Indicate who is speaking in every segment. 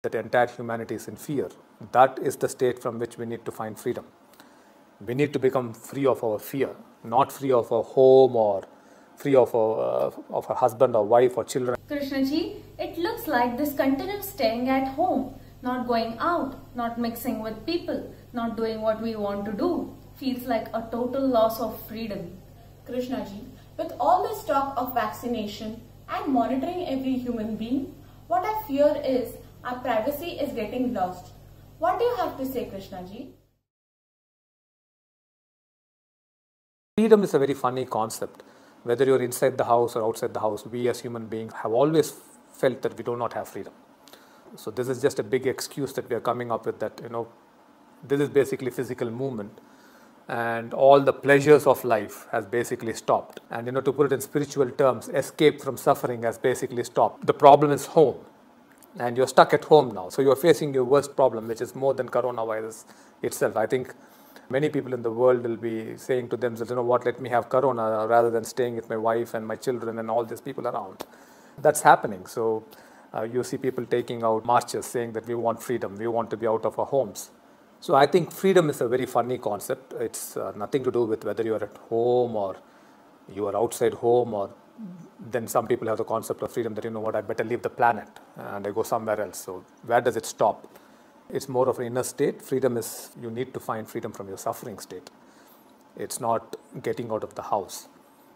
Speaker 1: that entire humanity is in fear. That is the state from which we need to find freedom. We need to become free of our fear, not free of our home or free of our husband or wife or children.
Speaker 2: Krishnaji, it looks like this continuous staying at home, not going out, not mixing with people, not doing what we want to do, feels like a total loss of freedom.
Speaker 3: Krishnaji, with all this talk of vaccination and monitoring every human being, what I fear is our privacy is getting lost. What do you have to say, Krishnaji?
Speaker 1: Freedom is a very funny concept. Whether you're inside the house or outside the house, we as human beings have always felt that we do not have freedom. So this is just a big excuse that we are coming up with, that, this is basically physical movement and all the pleasures of life has basically stopped. And to put it in spiritual terms, escape from suffering has basically stopped. The problem is home. And you're stuck at home now. So you're facing your worst problem, which is more than coronavirus itself. I think many people in the world will be saying to themselves, let me have corona rather than staying with my wife and my children and all these people around. That's happening. So you see people taking out marches saying that we want freedom, we want to be out of our homes. So I think freedom is a very funny concept. It's nothing to do with whether you're at home or you are outside home, or then some people have the concept of freedom that, I better leave the planet and I go somewhere else. So where does it stop? It's more of an inner state. Freedom is, you need to find freedom from your suffering state. It's not getting out of the house.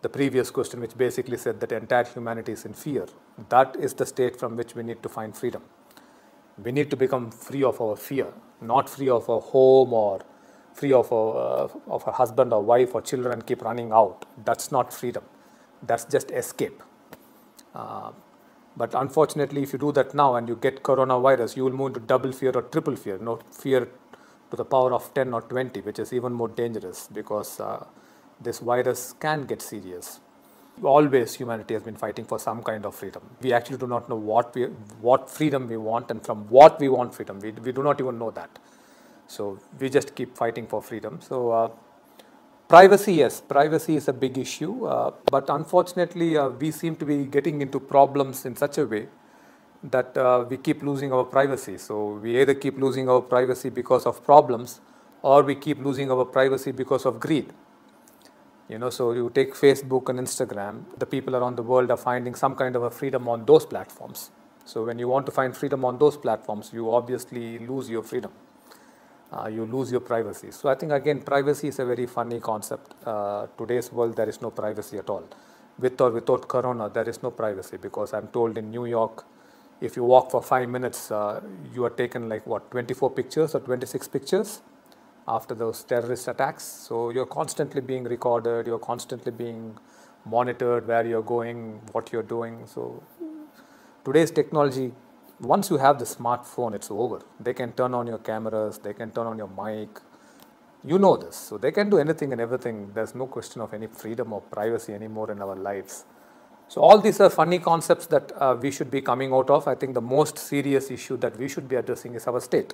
Speaker 1: The previous question, which basically said that entire humanity is in fear, that is the state from which we need to find freedom. We need to become free of our fear, not free of our home or free of our husband or wife or children and keep running out. That's not freedom. That's just escape. But unfortunately, if you do that now and you get coronavirus, you will move into double fear or triple fear. Fear to the power of 10 or 20, which is even more dangerous because this virus can get serious. Always humanity has been fighting for some kind of freedom. We actually do not know what freedom we want and from what we want freedom. We do not even know that. So we just keep fighting for freedom. So privacy, yes, privacy is a big issue, but unfortunately we seem to be getting into problems in such a way that we keep losing our privacy. So we either keep losing our privacy because of problems or we keep losing our privacy because of greed. So you take Facebook and Instagram, the people around the world are finding some kind of a freedom on those platforms. So when you want to find freedom on those platforms, you obviously lose your freedom. You lose your privacy. So I think, again, privacy is a very funny concept. Today's world, there is no privacy at all. With or without corona, there is no privacy, because I'm told in New York, if you walk for 5 minutes, you are taken 24 pictures or 26 pictures after those terrorist attacks. So you're constantly being recorded, you're constantly being monitored, where you're going, what you're doing. So today's technology, once you have the smartphone, it's over. They can turn on your cameras, they can turn on your mic. You know this. So they can do anything and everything. There's no question of any freedom or privacy anymore in our lives. So all these are funny concepts that we should be coming out of. I think the most serious issue that we should be addressing is our state.